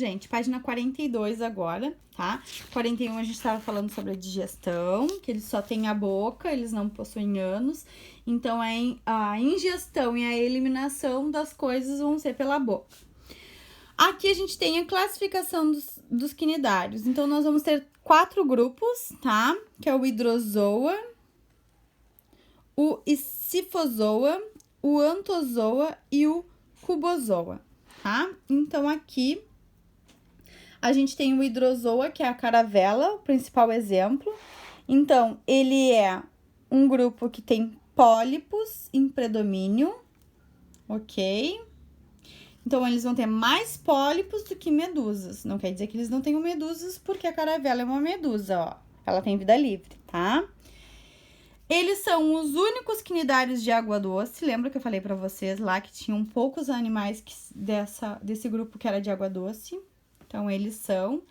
gente, página 42 agora, tá? 41 a gente estava falando sobre a digestão, que eles só têm a boca, eles não possuem ânus. Então, a ingestão e a eliminação das coisas vão ser pela boca. Aqui a gente tem a classificação dos quinidários. Então, nós vamos ter 4 grupos, tá? Que é o hidrozoa, o Scyphozoa, o Anthozoa e o Cubozoa, tá? Então, aqui a gente tem o hidrozoa, que é a caravela, o principal exemplo. Então, ele é um grupo que tem pólipos em predomínio, ok? Então, eles vão ter mais pólipos do que medusas. Não quer dizer que eles não tenham medusas, porque a caravela é uma medusa, ó. Ela tem vida livre, tá? Eles são os únicos quinidários de água doce. Lembra que eu falei pra vocês lá que tinham poucos animais desse grupo que era de água doce? Então, eles são,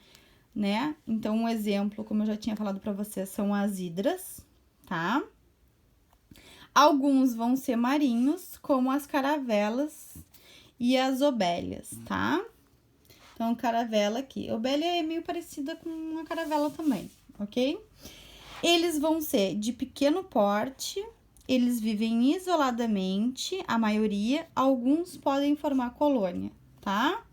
né? Então, um exemplo, como eu já tinha falado pra vocês, são as hidras, tá? Alguns vão ser marinhos, como as caravelas e as obélias, tá? Então, caravela aqui. Obélia é meio parecida com uma caravela também, ok? Eles vão ser de pequeno porte, eles vivem isoladamente, a maioria, alguns podem formar colônia, tá?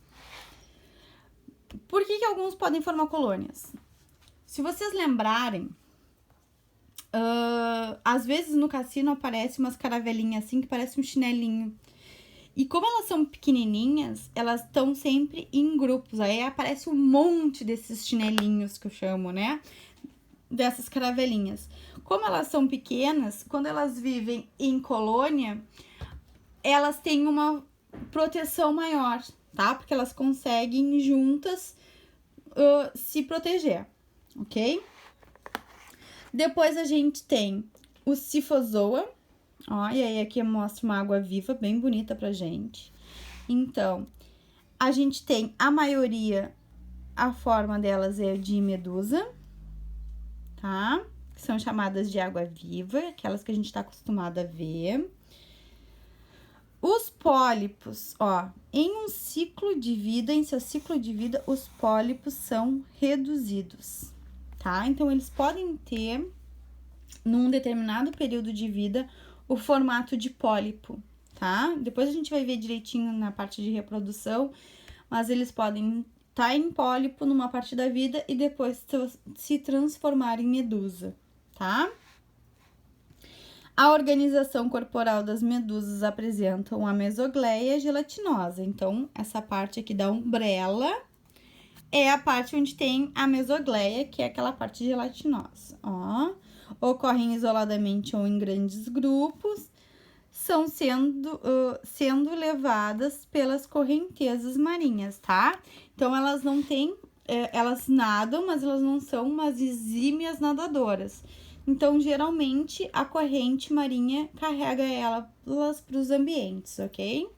Por que alguns podem formar colônias? Se vocês lembrarem, às vezes no cassino aparecem umas caravelinhas assim que parece um chinelinho. E como elas são pequenininhas, elas estão sempre em grupos. Aí aparece um monte desses chinelinhos que eu chamo, né? Dessas caravelinhas. Como elas são pequenas, quando elas vivem em colônia, elas têm uma proteção maior, tá? Porque elas conseguem juntas se proteger, ok? Depois a gente tem o Scyphozoa. Ó, e aí aqui eu mostro uma água viva bem bonita pra gente. Então, a gente tem a maioria, a forma delas é de medusa, tá? Que são chamadas de água viva, aquelas que a gente tá acostumado a ver. Os pólipos, ó, em seu ciclo de vida, os pólipos são reduzidos, tá? Então, eles podem ter, num determinado período de vida, o formato de pólipo, tá? Depois a gente vai ver direitinho na parte de reprodução, mas eles podem estar em pólipo numa parte da vida e depois se transformar em medusa, tá? A organização corporal das medusas apresentam a mesogleia gelatinosa. Então, essa parte aqui da umbrella é a parte onde tem a mesogleia, que é aquela parte gelatinosa, ó. Ocorrem isoladamente ou em grandes grupos, são sendo levadas pelas correntezas marinhas, tá? Então, elas não têm, elas nadam, mas elas não são umas exímias nadadoras. Então, geralmente, a corrente marinha carrega elas para os ambientes, ok?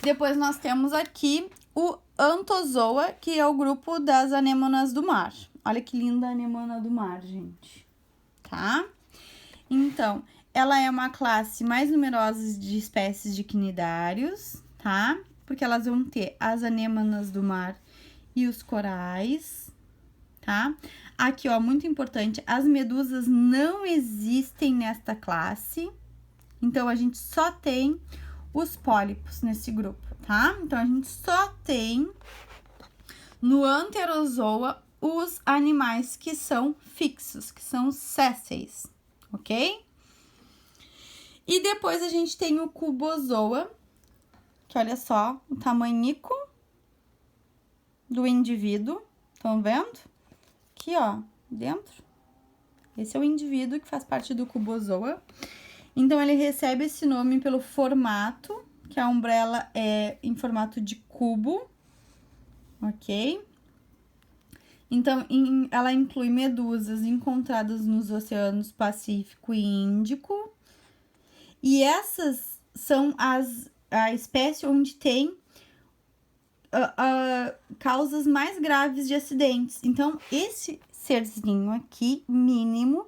Depois, nós temos aqui o Anthozoa, que é o grupo das anêmonas do mar. Olha que linda a anemona do mar, gente, tá? Então, ela é uma classe mais numerosa de espécies de quinidários, tá? Porque elas vão ter as anêmonas do mar e os corais, tá? Aqui, ó, muito importante, as medusas não existem nesta classe, então a gente só tem os pólipos nesse grupo, tá? Então, a gente só tem no Anterozoa os animais que são fixos, que são sésseis, ok? E depois a gente tem o Cubozoa, que olha só o tamanhico do indivíduo, estão vendo? Aqui, ó, dentro. Esse é o indivíduo que faz parte do Cubozoa. Então, ele recebe esse nome pelo formato, que a umbrella é em formato de cubo, ok? Então, ela inclui medusas encontradas nos oceanos Pacífico e Índico. E essas são a espécie onde tem causas mais graves de acidentes. Então, esse serzinho aqui, mínimo,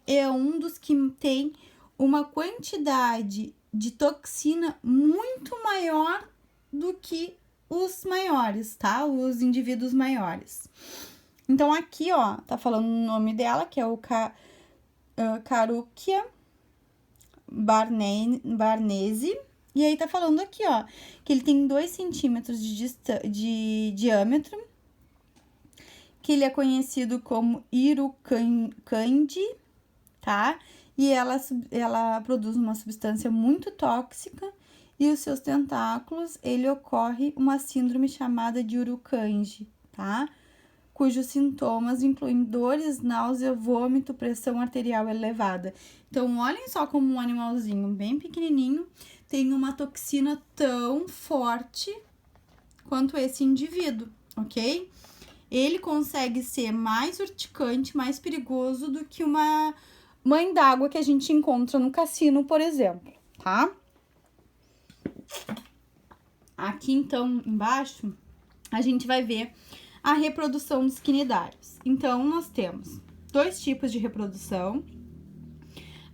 é um dos que tem uma quantidade de toxina muito maior do que os maiores, tá? Os indivíduos maiores. Então, aqui, ó, tá falando o nome dela, que é o Carukia barnesi. E aí, tá falando aqui, ó, que ele tem 2 centímetros de diâmetro, que ele é conhecido como Irukandji, tá? E ela produz uma substância muito tóxica e os seus tentáculos, ele ocorre uma síndrome chamada de Irukandji, tá? Cujos sintomas incluem dores, náusea, vômito, pressão arterial elevada. Então, olhem só como um animalzinho bem pequenininho tem uma toxina tão forte quanto esse indivíduo, ok? Ele consegue ser mais urticante, mais perigoso do que uma mãe d'água que a gente encontra no cassino, por exemplo, tá? Aqui, então, embaixo, a gente vai ver a reprodução dos quinidários. Então, nós temos 2 tipos de reprodução,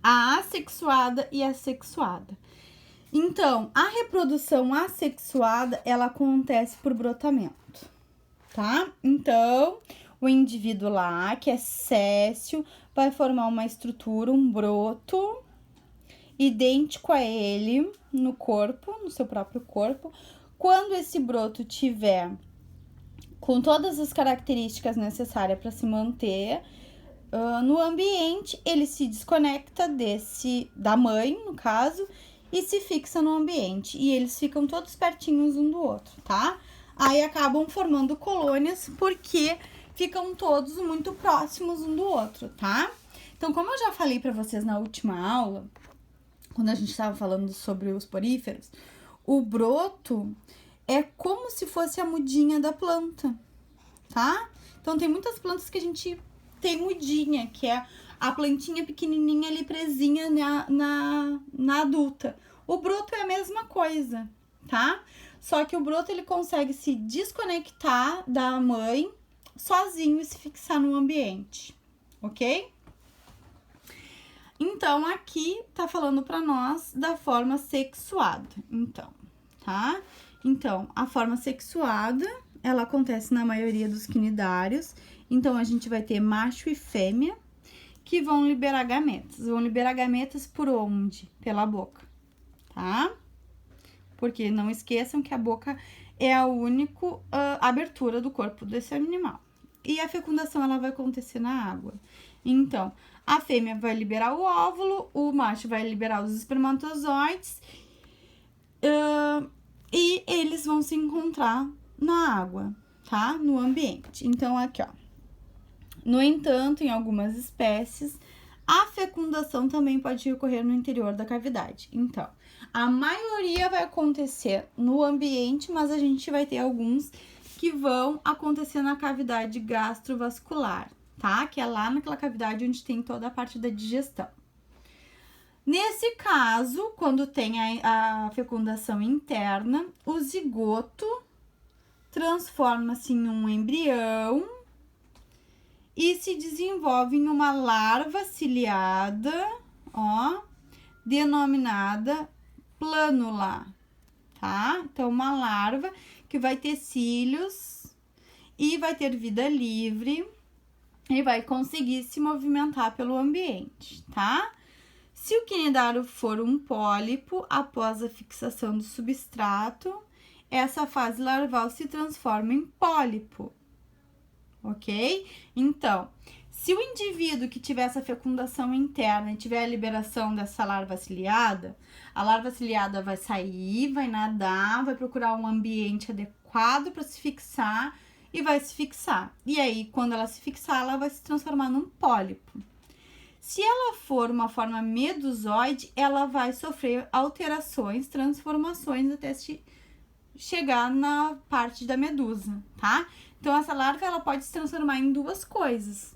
a assexuada e a sexuada. Então, a reprodução assexuada, ela acontece por brotamento, tá? Então, o indivíduo lá, que é séssil, vai formar uma estrutura, um broto, idêntico a ele no corpo, no seu próprio corpo. Quando esse broto tiver com todas as características necessárias para se manter no ambiente, ele se desconecta da mãe, no caso, e se fixa no ambiente. E eles ficam todos pertinhos um do outro, tá? Aí acabam formando colônias porque ficam todos muito próximos um do outro, tá? Então, como eu já falei para vocês na última aula, quando a gente estava falando sobre os poríferos, o broto é como se fosse a mudinha da planta, tá? Então, tem muitas plantas que a gente tem mudinha, que é a plantinha pequenininha ali presinha na adulta. O broto é a mesma coisa, tá? Só que o broto, ele consegue se desconectar da mãe sozinho e se fixar no ambiente, ok? Então, aqui tá falando pra nós da forma sexuada, então, tá? Então, a forma sexuada, ela acontece na maioria dos quinidários. Então, a gente vai ter macho e fêmea que vão liberar gametas. Vão liberar gametas por onde? Pela boca, tá? Porque não esqueçam que a boca é a única abertura do corpo desse animal. E a fecundação, ela vai acontecer na água. Então, a fêmea vai liberar o óvulo, o macho vai liberar os espermatozoides e eles vão se encontrar na água, tá? No ambiente. Então, aqui, ó. No entanto, em algumas espécies, a fecundação também pode ocorrer no interior da cavidade. Então, a maioria vai acontecer no ambiente, mas a gente vai ter alguns que vão acontecer na cavidade gastrovascular, tá? Que é lá naquela cavidade onde tem toda a parte da digestão. Nesse caso, quando tem a fecundação interna, o zigoto transforma-se em um embrião e se desenvolve em uma larva ciliada, ó, denominada plânula, tá? Então, uma larva que vai ter cílios e vai ter vida livre e vai conseguir se movimentar pelo ambiente, tá? Se o quinidário for um pólipo, após a fixação do substrato, essa fase larval se transforma em pólipo, ok? Então, se o indivíduo que tiver essa fecundação interna e tiver a liberação dessa larva ciliada, a larva ciliada vai sair, vai nadar, vai procurar um ambiente adequado para se fixar e vai se fixar. E aí, quando ela se fixar, ela vai se transformar num pólipo. Se ela for uma forma medusoide, ela vai sofrer alterações, transformações até chegar na parte da medusa, tá? Então, essa larva, ela pode se transformar em 2 coisas,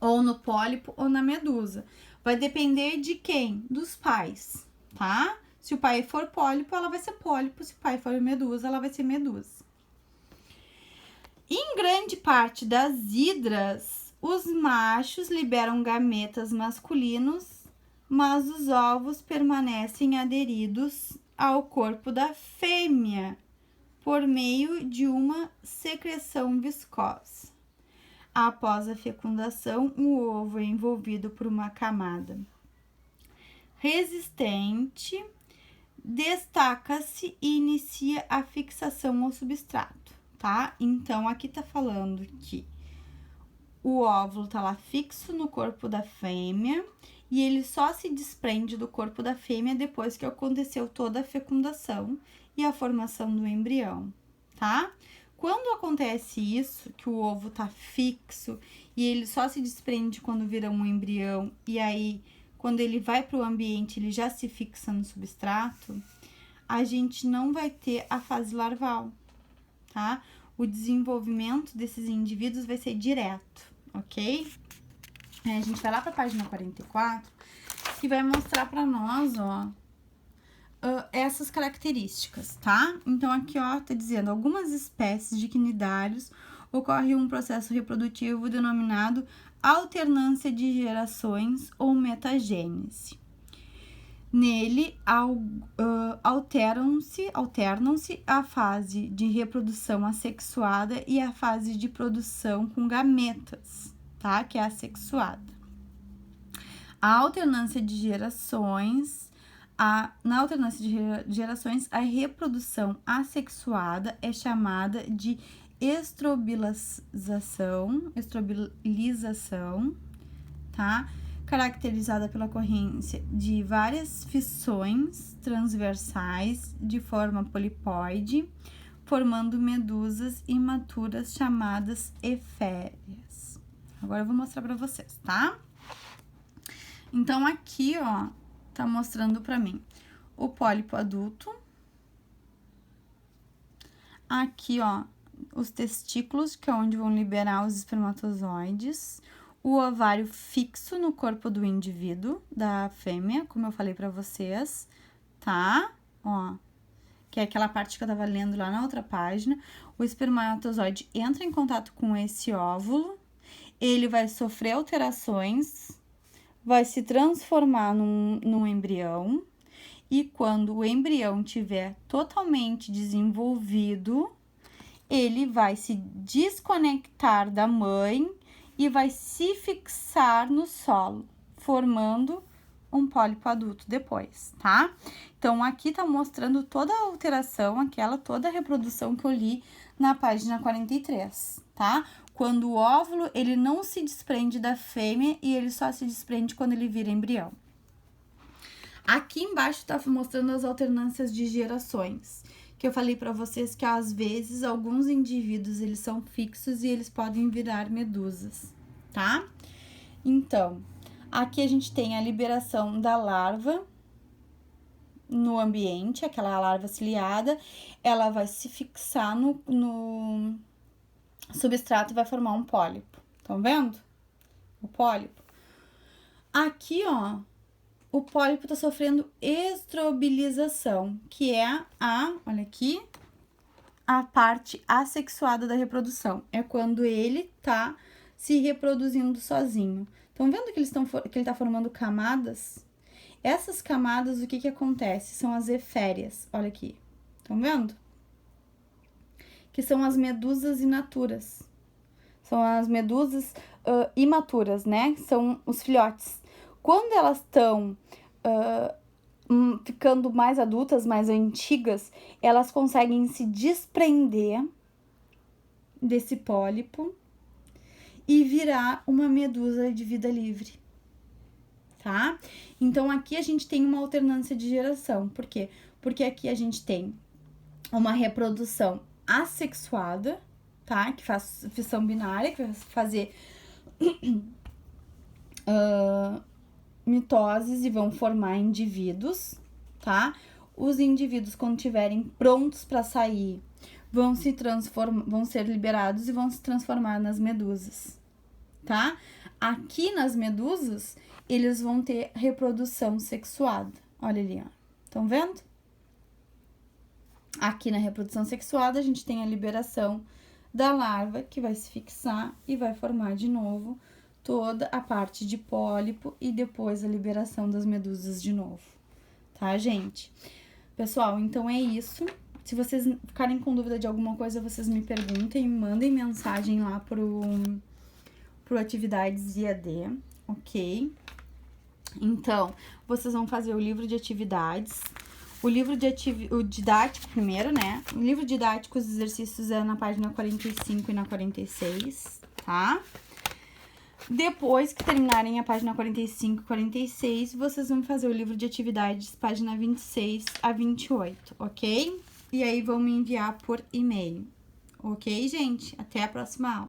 ou no pólipo ou na medusa. Vai depender de quem? Dos pais, tá? Se o pai for pólipo, ela vai ser pólipo. Se o pai for medusa, ela vai ser medusa. Em grande parte das hidras, os machos liberam gametas masculinos, mas os ovos permanecem aderidos ao corpo da fêmea por meio de uma secreção viscosa. Após a fecundação, o ovo é envolvido por uma camada resistente, destaca-se e inicia a fixação ao substrato, tá? Então, aqui tá falando que o óvulo tá lá fixo no corpo da fêmea e ele só se desprende do corpo da fêmea depois que aconteceu toda a fecundação e a formação do embrião, tá? Quando acontece isso, que o ovo tá fixo e ele só se desprende quando vira um embrião e aí, quando ele vai para o ambiente, ele já se fixa no substrato, a gente não vai ter a fase larval, tá? O desenvolvimento desses indivíduos vai ser direto, ok? A gente vai lá para a página 44, que vai mostrar para nós, ó, essas características, tá? Então, aqui, ó, tá dizendo, algumas espécies de quinidários ocorre um processo reprodutivo denominado alternância de gerações ou metagênese. Nele, alternam-se a fase de reprodução assexuada e a fase de produção com gametas, tá? Que é assexuada. A alternância de gerações... Na alternância de gerações, a reprodução assexuada é chamada de estrobilização, tá? Caracterizada pela ocorrência de várias fissões transversais de forma polipóide, formando medusas imaturas chamadas eféreas. Agora eu vou mostrar para vocês, tá? Então, aqui, ó, tá mostrando pra mim o pólipo adulto. Aqui, ó, os testículos, que é onde vão liberar os espermatozoides. O ovário fixo no corpo do indivíduo, da fêmea, como eu falei pra vocês, tá? Ó, que é aquela parte que eu tava lendo lá na outra página. O espermatozoide entra em contato com esse óvulo, ele vai sofrer alterações, vai se transformar num embrião, e quando o embrião tiver totalmente desenvolvido, ele vai se desconectar da mãe e vai se fixar no solo, formando um pólipo adulto depois, tá? Então, aqui tá mostrando toda a alteração, toda a reprodução que eu li na página 43, tá? Quando o óvulo, ele não se desprende da fêmea e ele só se desprende quando ele vira embrião. Aqui embaixo tá mostrando as alternâncias de gerações, que eu falei pra vocês que às vezes alguns indivíduos, eles são fixos e eles podem virar medusas, tá? Então, aqui a gente tem a liberação da larva no ambiente, aquela larva ciliada, ela vai se fixar no substrato e vai formar um pólipo. Estão vendo? O pólipo. Aqui, ó, o pólipo tá sofrendo estrobilização, que é olha aqui, a parte assexuada da reprodução. É quando ele tá se reproduzindo sozinho. Estão vendo que ele tá formando camadas? Essas camadas, o que acontece? São as eféreas. Olha aqui. Estão vendo? Que são as medusas inaturas. São as medusas imaturas, né? São os filhotes. Quando elas estão ficando mais adultas, mais antigas, elas conseguem se desprender desse pólipo e virar uma medusa de vida livre, tá? Então, aqui a gente tem uma alternância de geração. Por quê? Porque aqui a gente tem uma reprodução assexuada, tá? Que faz fissão binária, que vai fazer mitoses e vão formar indivíduos, tá? Os indivíduos, quando estiverem prontos para sair, vão ser liberados e vão se transformar nas medusas, tá? Aqui nas medusas, eles vão ter reprodução sexuada. Olha ali, ó. Estão vendo? Aqui na reprodução sexuada, a gente tem a liberação da larva, que vai se fixar e vai formar de novo toda a parte de pólipo e depois a liberação das medusas de novo, tá, gente? Pessoal, então é isso. Se vocês ficarem com dúvida de alguma coisa, vocês me perguntem, mandem mensagem lá pro Atividades IAD, ok? Então, vocês vão fazer o livro de atividades. O didático primeiro, né? O livro didático, os exercícios é na página 45 e na 46, tá? Depois que terminarem a página 45 e 46, vocês vão fazer o livro de atividades, página 26 a 28, ok? E aí vão me enviar por e-mail, ok, gente? Até a próxima aula.